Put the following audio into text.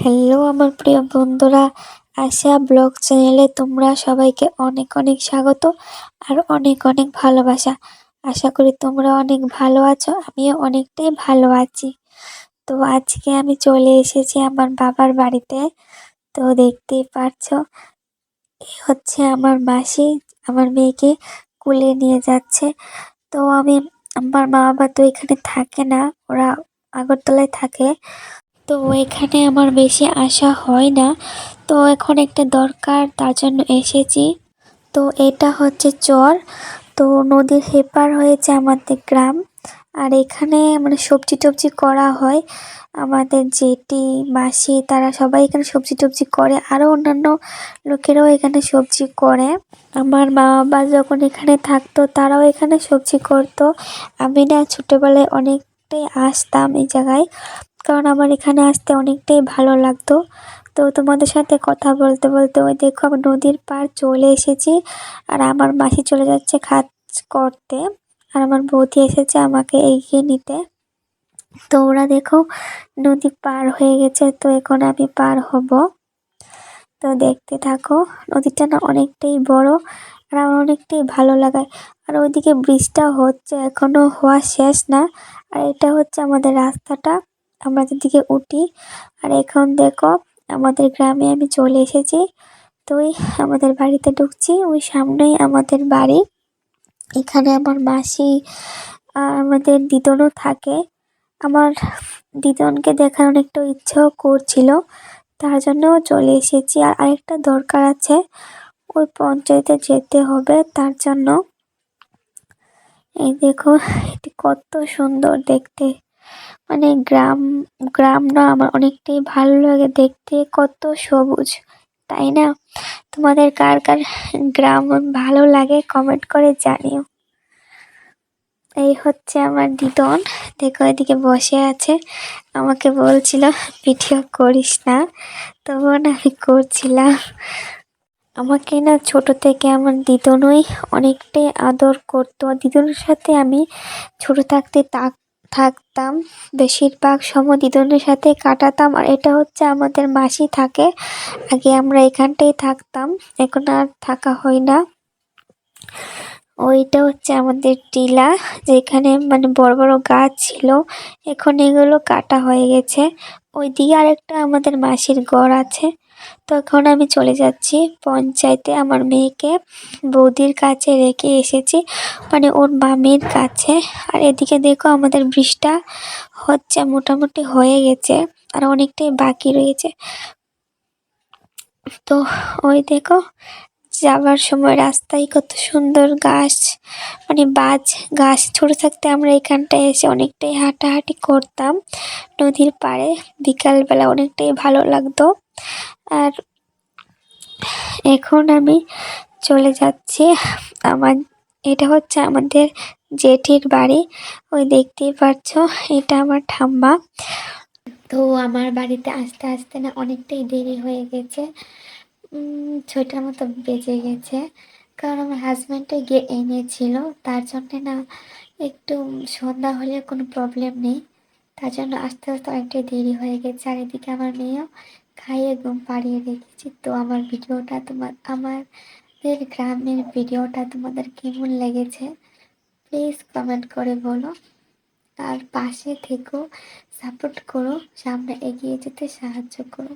Hello আমার প্রিয় বন্ধুরা, আশা ব্লগ চ্যানেলে তোমরা সবাইকে অনেক অনেক স্বাগত আর অনেক অনেক ভালোবাসা। আশা করি তোমরা অনেক ভালো আছো, আমিও অনেকটাই ভালো আছি। তো আজকে আমি চলে এসেছি আমার বাবার বাড়িতে। তো দেখতেই পারছো, এ হচ্ছে আমার মাসি আমার মেয়েকে কুলে নিয়ে যাচ্ছে। তো আমার মা বাবা তো এখানে থাকে না, ওরা আগরতলায় থাকে। তো এখানে আমার বেশি আসা হয় না, তো এখন একটা দরকার তার জন্য এসেছি। তো এটা হচ্ছে চর, তো নদীর হেপার হয়েছে আমাদের গ্রাম। আর এখানে মানে সবজি টবজি করা হয়, আমাদের জেঠি মাসি তারা সবাই এখানে সবজি টবজি করে, আরও অন্যান্য লোকেরাও এখানে সবজি করে। আমার মা বাবা যখন এখানে থাকতো তারাও এখানে সবজি করতো। আমি না ছোটোবেলায় অনেকটাই আসতাম এই জায়গায়, কারণ আমার এখানে আসতে অনেকটাই ভালো লাগতো। তো তোমাদের সাথে কথা বলতে বলতে ওই দেখো আমি নদীর পাড় চলে এসেছি, আর আমার মাসি চলে যাচ্ছে কাজ করতে, আর আমার বৌদি এসেছে আমাকে এগিয়ে নিতে। তো ওরা দেখো নদী পার হয়ে গেছে, তো এখন আমি পার হব। তো দেখতে থাকো, নদীটা না অনেকটাই বড় আর আমার অনেকটাই ভালো লাগায়। আর ওইদিকে ব্রিজটা হচ্ছে, এখনো হওয়া শেষ না। আর এটা হচ্ছে আমাদের রাস্তাটা, আমরা যেদিকে উঠি। আর এখন দেখো আমাদের গ্রামে আমি চলে এসেছি। তো ওই আমাদের বাড়িতে ঢুকছি, ওই সামনেই আমাদের বাড়ি। এখানে আমার মাসি আর আমাদের দিদনও থাকে। আমার দিদনকে দেখার অনেকটা ইচ্ছাও করছিল, তার জন্যও চলে এসেছি। আর আরেকটা দরকার আছে, ওই পঞ্চায়েতে যেতে হবে, তার জন্য। এই দেখো এটি কত সুন্দর দেখতে, মানে গ্রাম গ্রাম না আমার অনেকটাই ভালো লাগে দেখতে, কত সবুজ, তাই না? তোমাদের কার কার গ্রাম ভালো লাগে কমেন্ট করে জানিও। এই হচ্ছে আমার দিদন, দেখো এদিকে বসে আছে, আমাকে বলছিল ভিডিও করিস না, তখন আমি করছিলাম। আমাকে না ছোট থেকে আমার দিদনই অনেকটাই আদর করতো, আর দিদনের সাথে আমি ছোট থাকতে থাকতাম, বেশিরভাগ সময় দিদনের সাথে কাটাতাম। আর এটা হচ্ছে আমাদের মাসি থাকে, আগে আমরা এখানটাই থাকতাম, এখন আর থাকা হয় না। ওইটা হচ্ছে আমাদের টিলা, যেখানে মানে বড় বড় গাছ ছিল, এখন এগুলো কাটা হয়ে গেছে। ওইদিকে আরেকটা আমাদের মাসির ঘর আছে। তো এখন আমি চলে যাচ্ছি পঞ্চায়েতে, আমার মেয়েকে বৌদির কাছে রেখে এসেছি, মানে ওর মামির কাছে। আর এদিকে দেখো আমাদের ব্রিজটা হচ্ছে, মোটামুটি হয়ে গেছে, আর অনেকটাই বাকি রয়েছে। তো ওই দেখো যাবার সময় রাস্তায় কত সুন্দর গাছ, মানে গাছ। ছোট থাকতে আমরা এখানটায় এসে অনেকটাই হাঁটাহাঁটি করতাম নদীর পাড়ে, বিকালবেলা অনেকটাই ভালো লাগতো। আর এখন আমি চলে যাচ্ছি আমার, এটা হচ্ছে আমাদের জেঠির বাড়ি, ওই দেখতেই পাচ্ছো এটা আমার ঠাম্মা। তো আমার বাড়িতে আসতে আসতে না অনেকটাই দেরি হয়ে গেছে, 6টার মতো বেজে গেছে, কারণ আমার হাজব্যান্ডে গিয়ে এনেছিল, তার জন্যে না একটু সন্ধ্যা হলে কোনো প্রবলেম নেই, তার জন্য আস্তে আস্তে অনেকটাই দেরি হয়ে গেছে। আর এদিকে আমার মেয়েও খাইয়ে ঘুম পাড়িয়ে রেখেছি। তো আমার ভিডিওটা আমাদের গ্রামের ভিডিওটা তোমাদের কেমন লেগেছে প্লিজ কমেন্ট করে বলো, আর পাশে থেকো, সাপোর্ট করো, সামনে এগিয়ে যেতে সাহায্য করো।